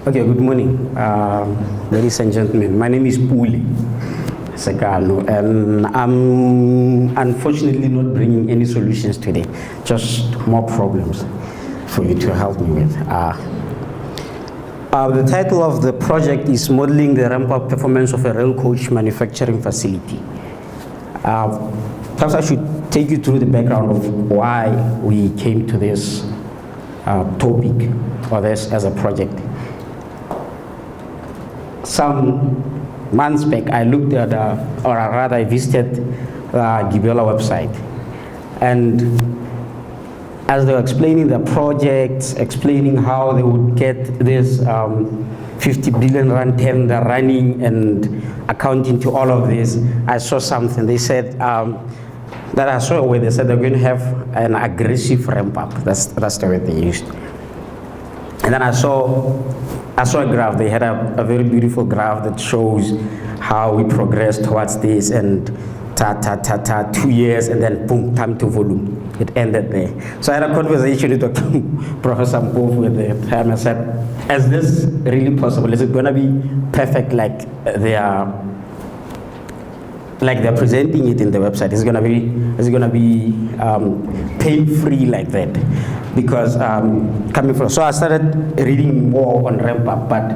Okay, good morning, ladies and gentlemen. My name is Puli Sekano, and I'm unfortunately not bringing any solutions today, just more problems for you to help me with. The title of the project is Modeling the Ramp-Up Performance of a Rail Coach Manufacturing Facility. Perhaps I should take you through the background of why we came to this topic or this as a project. Some months back, I looked at, or rather I visited the Gibela website, and as they were explaining the projects, explaining how they would get this 50 billion rand tender running and accounting to all of this, I saw something. They said, that I saw where they said they're going to have an aggressive ramp up. That's the word they used. And then I saw a graph. They had a very beautiful graph that shows how we progressed towards this, and 2 years, and then boom, time to volume. It ended there. So I had a conversation with Dr. Professor Mpofu at the time. I said, is this really possible? Is it going to be perfect like they're presenting it in the website? Is it going to be pain-free like that? Because coming from, so I started reading more on ramp up, but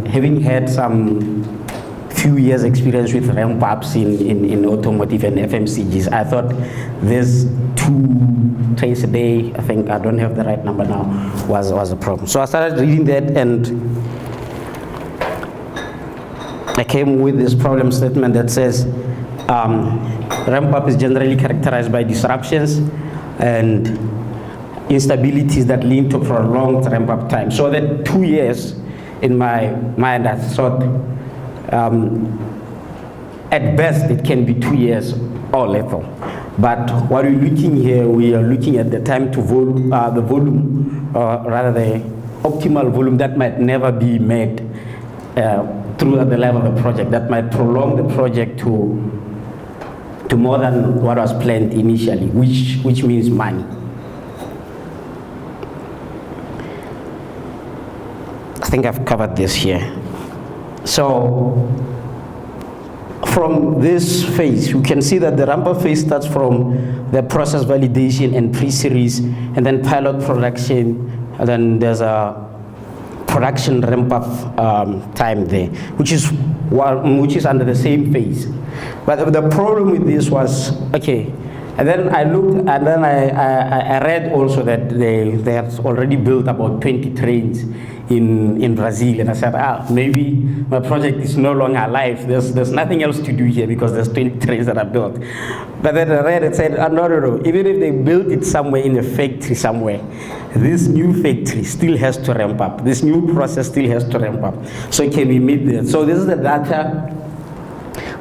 having had some few years experience with ramp ups in automotive and FMCGs, I thought this 2 trains a day, I think I don't have the right number now, was a problem. So I started reading that, and I came with this problem statement that says ramp up is generally characterized by disruptions and instabilities that lead to prolonged ramp up time. So that 2 years, in my mind, I thought at best it can be 2 years or little. But what we're looking here, we are looking at the time to the volume, or rather the optimal volume that might never be met throughout the life of the project, that might prolong the project to more than what was planned initially, which means money. I think I've covered this here. So from this phase, you can see that the ramp-up phase starts from the process validation and pre-series, and then pilot production, and then there's a production ramp-up time there, which is under the same phase. But the problem with this was, okay, and then I looked, and then I read also that they have already built about 20 trains in Brazil, and I said, maybe my project is no longer alive. There's nothing else to do here because there's 20 trains that are built. But then I read it said, no. Even if they built it somewhere in a factory somewhere, this new factory still has to ramp up. This new process still has to ramp up. So can we meet that? So this is the data.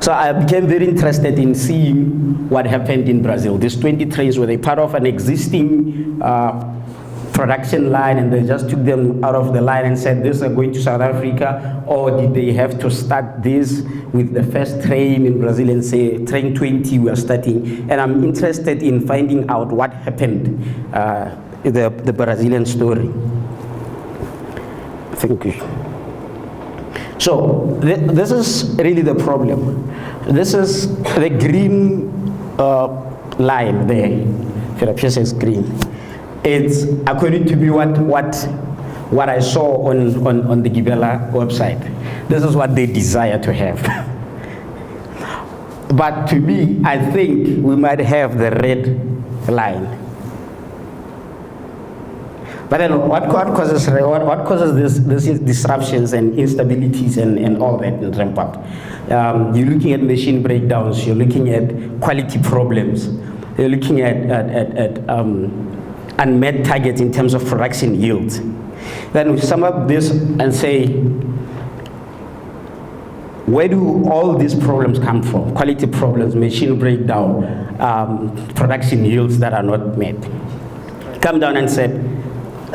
So I became very interested in seeing what happened in Brazil. These 20 trains, were they part of an existing production line, and they just took them out of the line and said, these are going to South Africa, or did they have to start this with the first train in Brazil and say, train 20 we are starting? And I'm interested in finding out what happened, the Brazilian story. Thank you. So this is really the problem. This is the green line there. Philip says green. It's according to me what I saw on the Gibela website. This is what they desire to have. But to me, I think we might have the red line. But then what causes these disruptions and instabilities and all that in ramp up? You're looking at machine breakdowns, you're looking at quality problems, you're looking at unmet targets in terms of production yield. Then we sum up this and say, where do all these problems come from? Quality problems, machine breakdown, production yields that are not met. Come down and say,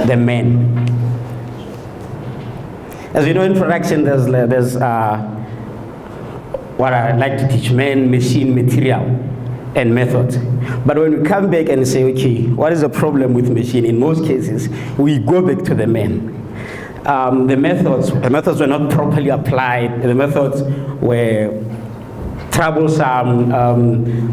the men. As you know, in production, there's what I like to teach: man, machine, material, and method. But when we come back and say, okay, what is the problem with machine? In most cases, we go back to the man. the methods were not properly applied. The methods were troublesome.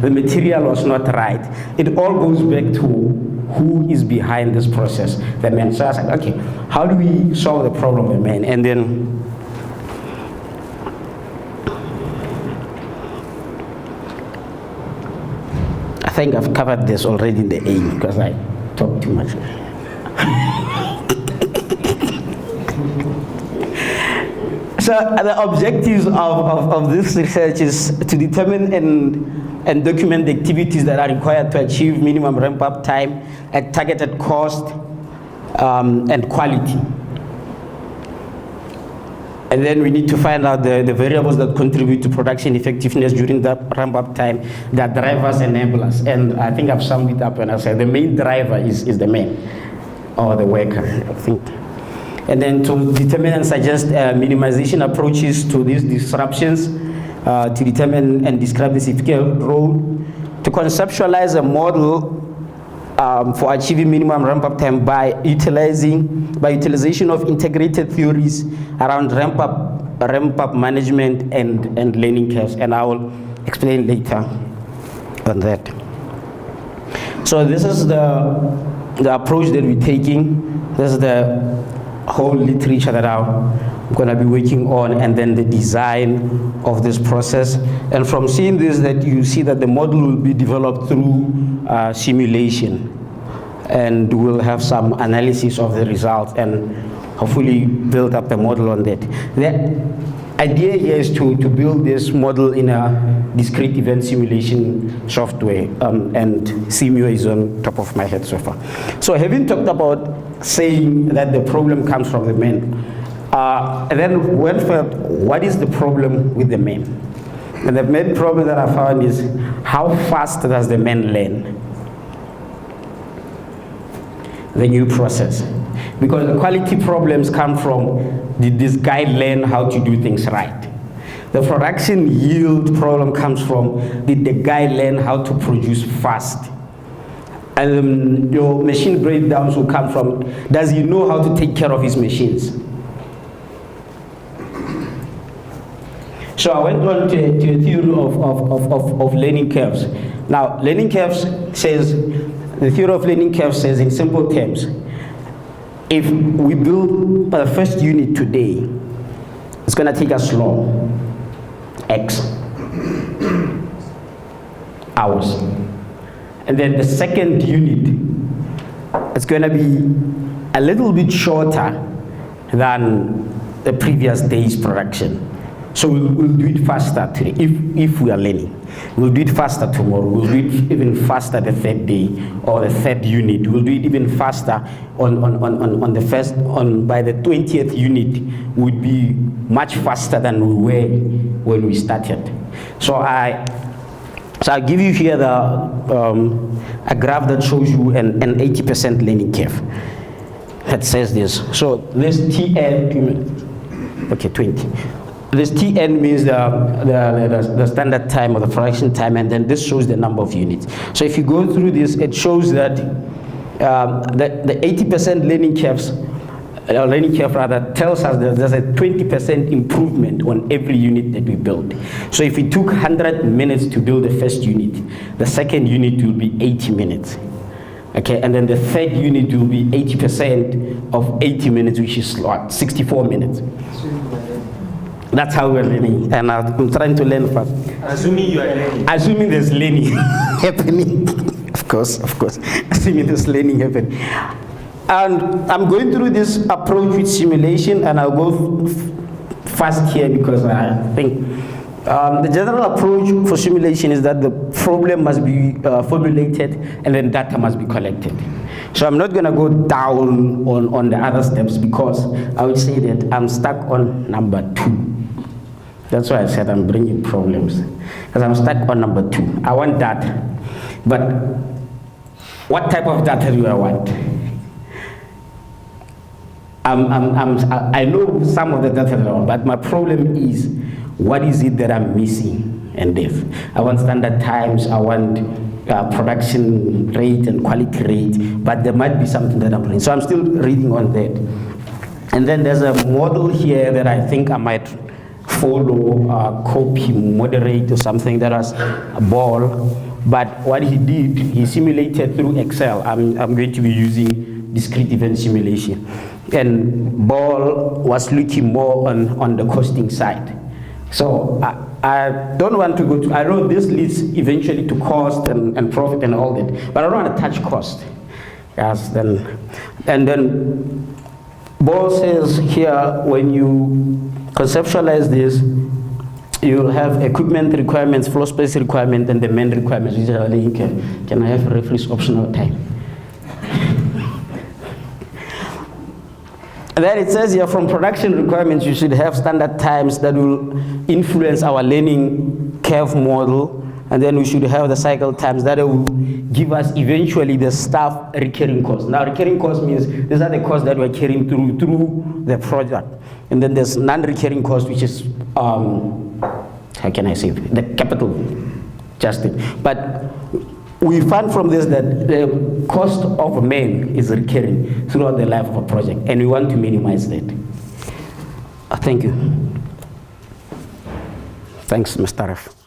The material was not right. It all goes back to who is behind this process, the man. So I was like, okay, how do we solve the problem of the man? And then I think I've covered this already in the A because I talk too much. So the objectives of this research is to determine and document the activities that are required to achieve minimum ramp-up time at targeted cost and quality. And then we need to find out the variables that contribute to production effectiveness during the ramp-up time, the drivers enable us. And I think I've summed it up when I said the main driver is the man or the worker, I think. And then to determine and suggest minimization approaches to these disruptions, to determine and describe the significant role, to conceptualize a model for achieving minimum ramp-up time by utilization of integrated theories around ramp-up management and learning curves, and I will explain later on that. So this is the approach that we're taking. This is the whole literature that I'm going to be working on, and then the design of this process. And from seeing this, that you see that the model will be developed through simulation, and we'll have some analysis of the results and hopefully build up a model on that. The idea here is to build this model in a discrete event simulation software, and Simio is on top of my head so far. So having talked about saying that the problem comes from the man, and then went for what is the problem with the man? And the main problem that I found is how fast does the man learn the new process? Because the quality problems come from, did this guy learn how to do things right? The production yield problem comes from, did the guy learn how to produce fast? And your machine breakdowns will come from, does he know how to take care of his machines? So I went on to a theory of learning curves. Now, learning curves says, the theory of learning curves says in simple terms, if we build the first unit today, it's going to take us long, X hours. And then the second unit, it's going to be a little bit shorter than the previous day's production. So we'll do it faster today, if we are learning. We'll do it faster tomorrow. We'll do it even faster the third day or the third unit. We'll do it even faster on the first, by the 20th unit, would be much faster than we were when we started. So I'll give you here a graph that shows you an 80% learning curve that says this. So this TN, 2 minutes, okay, 20. This TN means the standard time or the production time, and then this shows the number of units. So if you go through this, it shows that the 80% learning curve rather tells us that there's a 20% improvement on every unit that we build. So if it took 100 minutes to build the first unit, the second unit will be 80 minutes. Okay, and then the third unit will be 80% of 80 minutes, which is what, 64 minutes. That's how we're learning, and I'm trying to learn fast. Assuming you are learning. Assuming there's learning happening, of course. Assuming there's learning happening. And I'm going through this approach with simulation, and I'll go fast here because I think the general approach for simulation is that the problem must be formulated and then data must be collected. So I'm not going to go down on the other steps because I would say that I'm stuck on number 2. That's why I said I'm bringing problems, because I'm stuck on number 2. I want data, but what type of data do I want? I know some of the data that I want, but my problem is, what is it that I'm missing in this? I want standard times, I want production rate and quality rate, but there might be something that I'm bringing. So I'm still reading on that. And then there's a model here that I think I might follow, copy, moderate or something. That was a ball. But what he did, he simulated through Excel. I'm going to be using discrete event simulation. And ball was looking more on the costing side. So I don't want to go to, I know this leads eventually to cost and profit and all that, but I don't want to touch cost. Yes, and then Ball says here, when you conceptualize this, you'll have equipment requirements, floor space requirement, and the main requirements. Can I have a reference optional time? And then it says here, from production requirements, you should have standard times that will influence our learning curve model. And then we should have the cycle times that will give us eventually the staff recurring costs. Now, recurring costs means these are the costs that we're carrying through the project. And then there's non-recurring cost, which is, how can I say it? The capital justing. But we find from this that the cost of a man is recurring throughout the life of a project, and we want to minimize that. Thank you. Thanks, Mr. Ref.